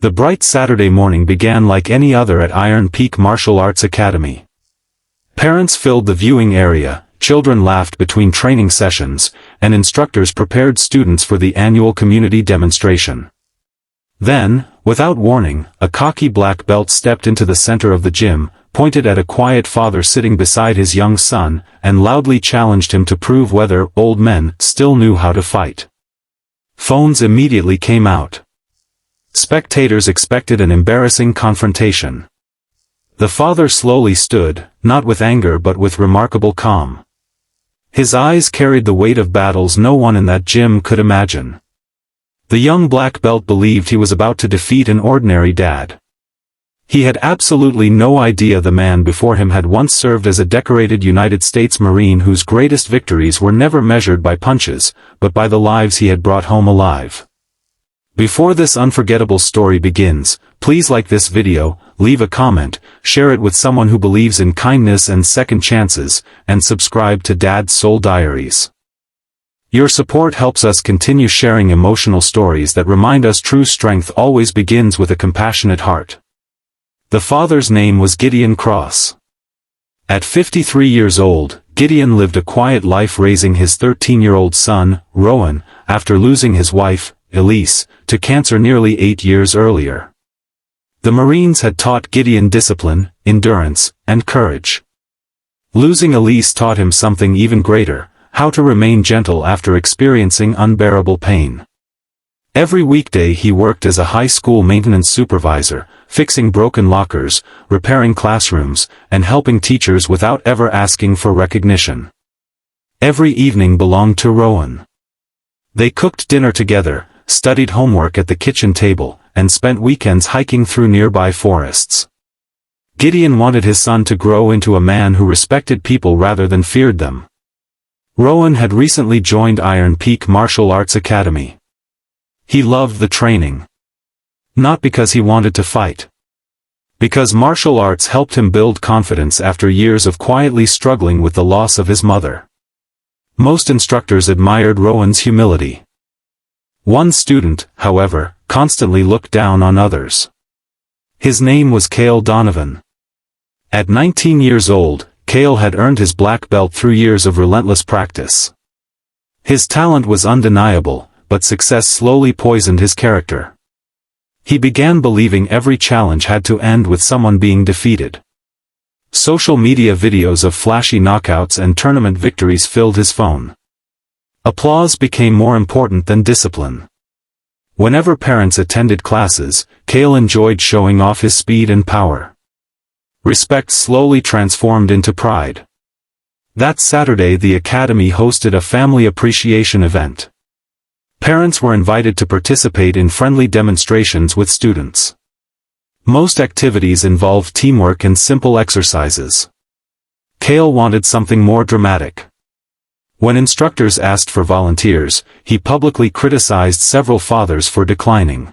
The bright Saturday morning began like any other at Iron Peak Martial Arts Academy. Parents filled the viewing area, children laughed between training sessions, and instructors prepared students for the annual community demonstration. Then, without warning, a cocky black belt stepped into the center of the gym, pointed at a quiet father sitting beside his young son, and loudly challenged him to prove whether old men still knew how to fight. Phones immediately came out. Spectators expected an embarrassing confrontation. The father slowly stood, not with anger but with remarkable calm. His eyes carried the weight of battles no one in that gym could imagine. The young black belt believed he was about to defeat an ordinary dad. He had absolutely no idea the man before him had once served as a decorated United States Marine whose greatest victories were never measured by punches, but by the lives he had brought home alive. Before this unforgettable story begins, please like this video, leave a comment, share it with someone who believes in kindness and second chances, and subscribe to Dad's Soul Diaries. Your support helps us continue sharing emotional stories that remind us true strength always begins with a compassionate heart. The father's name was Gideon Cross. At 53 years old, Gideon lived a quiet life raising his 13-year-old son, Rowan, after losing his wife, Elise, to cancer nearly 8 years earlier. The Marines had taught Gideon discipline, endurance, and courage. Losing Elise taught him something even greater: how to remain gentle after experiencing unbearable pain. Every weekday he worked as a high school maintenance supervisor, fixing broken lockers, repairing classrooms, and helping teachers without ever asking for recognition. Every evening belonged to Rowan. They cooked dinner together, studied homework at the kitchen table, and spent weekends hiking through nearby forests. Gideon wanted his son to grow into a man who respected people rather than feared them. Rowan had recently joined Iron Peak Martial Arts Academy. He loved the training. Not because he wanted to fight. Because martial arts helped him build confidence after years of quietly struggling with the loss of his mother. Most instructors admired Rowan's humility. One student, however, constantly looked down on others. His name was Cale Donovan. At 19 years old, Cale had earned his black belt through years of relentless practice. His talent was undeniable, but success slowly poisoned his character. He began believing every challenge had to end with someone being defeated. Social media videos of flashy knockouts and tournament victories filled his phone. Applause became more important than discipline. Whenever parents attended classes, Cale enjoyed showing off his speed and power. Respect slowly transformed into pride. That Saturday the academy hosted a family appreciation event. Parents were invited to participate in friendly demonstrations with students. Most activities involved teamwork and simple exercises. Cale wanted something more dramatic. When instructors asked for volunteers, he publicly criticized several fathers for declining.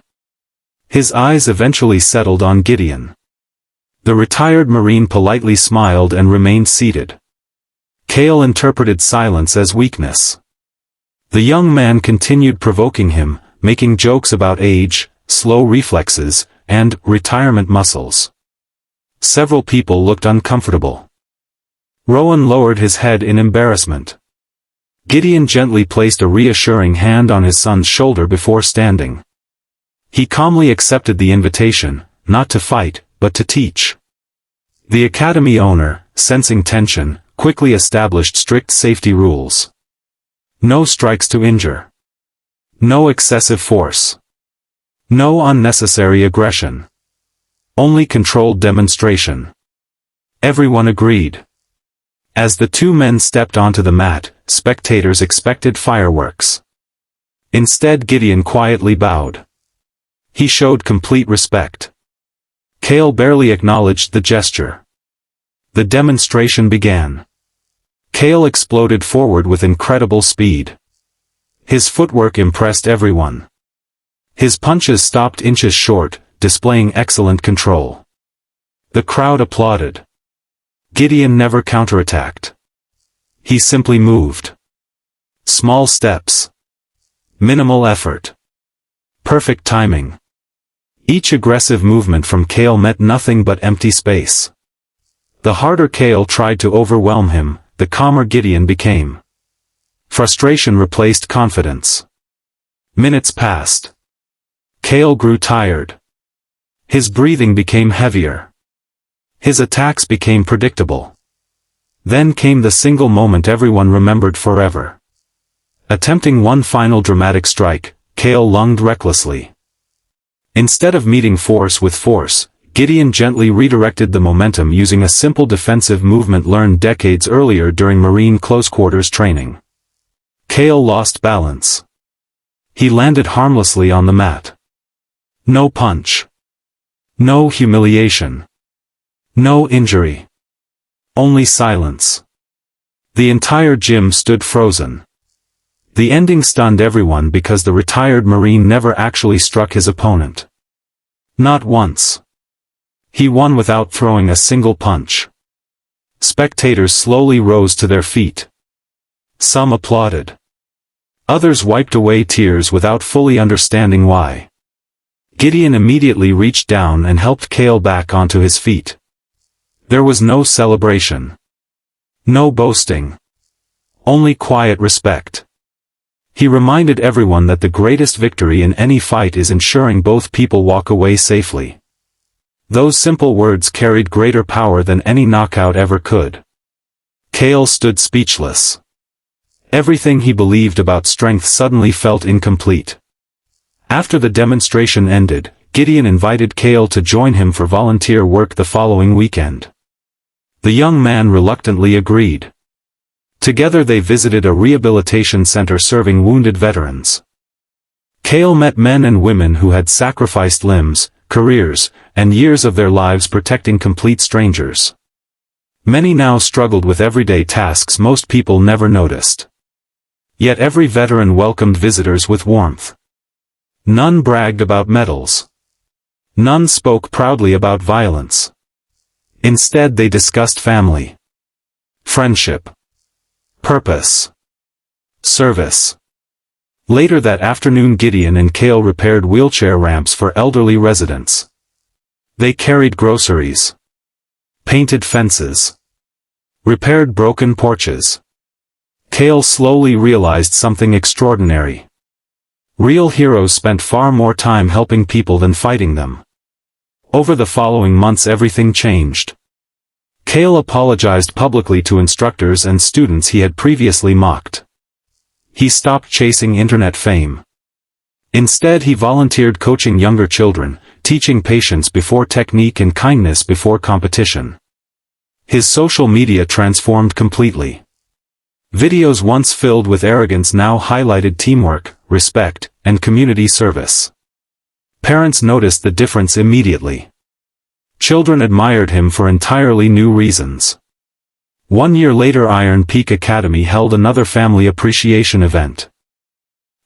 His eyes eventually settled on Gideon. The retired Marine politely smiled and remained seated. Cale interpreted silence as weakness. The young man continued provoking him, making jokes about age, slow reflexes, and retirement muscles. Several people looked uncomfortable. Rowan lowered his head in embarrassment. Gideon gently placed a reassuring hand on his son's shoulder before standing. He calmly accepted the invitation, not to fight, but to teach. The academy owner, sensing tension, quickly established strict safety rules. No strikes to injure. No excessive force. No unnecessary aggression. Only controlled demonstration. Everyone agreed. As the two men stepped onto the mat, spectators expected fireworks. Instead, Gideon quietly bowed. He showed complete respect. Cale barely acknowledged the gesture. The demonstration began. Cale exploded forward with incredible speed. His footwork impressed everyone. His punches stopped inches short, displaying excellent control. The crowd applauded. Gideon never counterattacked. He simply moved. Small steps. Minimal effort. Perfect timing. Each aggressive movement from Kale met nothing but empty space. The harder Kale tried to overwhelm him, the calmer Gideon became. Frustration replaced confidence. Minutes passed. Kale grew tired. His breathing became heavier. His attacks became predictable. Then came the single moment everyone remembered forever. Attempting one final dramatic strike, Kale lunged recklessly. Instead of meeting force with force, Gideon gently redirected the momentum using a simple defensive movement learned decades earlier during Marine close-quarters training. Kale lost balance. He landed harmlessly on the mat. No punch. No humiliation. No injury. Only silence. The entire gym stood frozen. The ending stunned everyone because the retired Marine never actually struck his opponent. Not once. He won without throwing a single punch. Spectators slowly rose to their feet. Some applauded. Others wiped away tears without fully understanding why. Gideon immediately reached down and helped Kale back onto his feet. There was no celebration. No boasting. Only quiet respect. He reminded everyone that the greatest victory in any fight is ensuring both people walk away safely. Those simple words carried greater power than any knockout ever could. Kale stood speechless. Everything he believed about strength suddenly felt incomplete. After the demonstration ended, Gideon invited Kale to join him for volunteer work the following weekend. The young man reluctantly agreed. Together they visited a rehabilitation center serving wounded veterans. Kale met men and women who had sacrificed limbs, careers, and years of their lives protecting complete strangers. Many now struggled with everyday tasks most people never noticed. Yet every veteran welcomed visitors with warmth. None bragged about medals. None spoke proudly about violence. Instead they discussed family, friendship, purpose, service. Later that afternoon Gideon and Kale repaired wheelchair ramps for elderly residents. They carried groceries, painted fences, repaired broken porches. Kale slowly realized something extraordinary. Real heroes spent far more time helping people than fighting them. Over the following months everything changed. Kale apologized publicly to instructors and students he had previously mocked. He stopped chasing internet fame. Instead he volunteered coaching younger children, teaching patience before technique and kindness before competition. His social media transformed completely. Videos once filled with arrogance now highlighted teamwork, respect, and community service. Parents noticed the difference immediately. Children admired him for entirely new reasons. 1 year later Iron Peak Academy held another family appreciation event.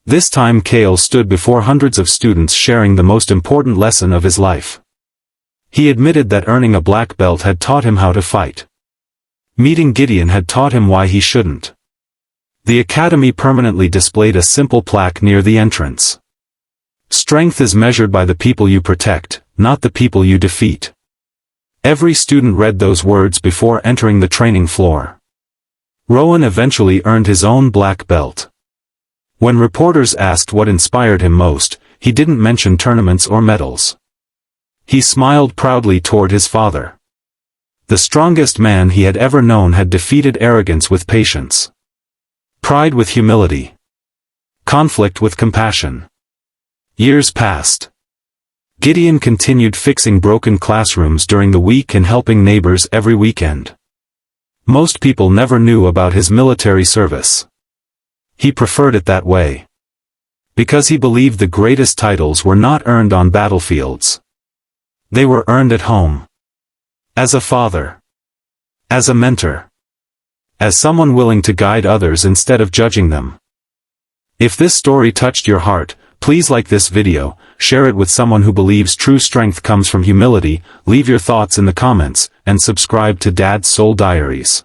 This time Kale stood before hundreds of students sharing the most important lesson of his life. He admitted that earning a black belt had taught him how to fight. Meeting Gideon had taught him why he shouldn't. The academy permanently displayed a simple plaque near the entrance. Strength is measured by the people you protect, not the people you defeat. Every student read those words before entering the training floor. Rowan eventually earned his own black belt. When reporters asked what inspired him most, he didn't mention tournaments or medals. He smiled proudly toward his father. The strongest man he had ever known had defeated arrogance with patience. Pride with humility. Conflict with compassion. Years passed. Gideon continued fixing broken classrooms during the week and helping neighbors every weekend. Most people never knew about his military service. He preferred it that way. Because he believed the greatest titles were not earned on battlefields. They were earned at home. As a father. As a mentor. As someone willing to guide others instead of judging them. If this story touched your heart, please like this video, share it with someone who believes true strength comes from humility, leave your thoughts in the comments, and subscribe to Dad's Soul Diaries.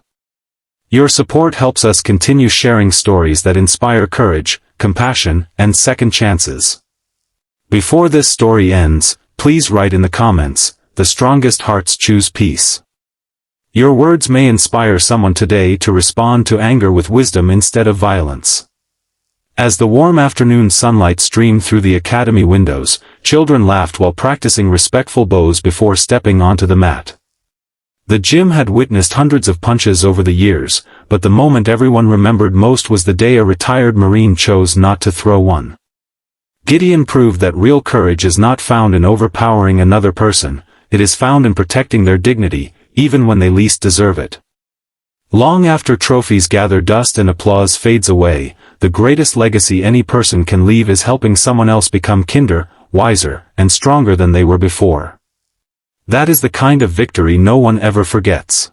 Your support helps us continue sharing stories that inspire courage, compassion, and second chances. Before this story ends, please write in the comments, "The strongest hearts choose peace." Your words may inspire someone today to respond to anger with wisdom instead of violence. As the warm afternoon sunlight streamed through the academy windows, children laughed while practicing respectful bows before stepping onto the mat. The gym had witnessed hundreds of punches over the years, but the moment everyone remembered most was the day a retired Marine chose not to throw one. Gideon proved that real courage is not found in overpowering another person, it is found in protecting their dignity, even when they least deserve it. Long after trophies gather dust and applause fades away, the greatest legacy any person can leave is helping someone else become kinder, wiser, and stronger than they were before. That is the kind of victory no one ever forgets.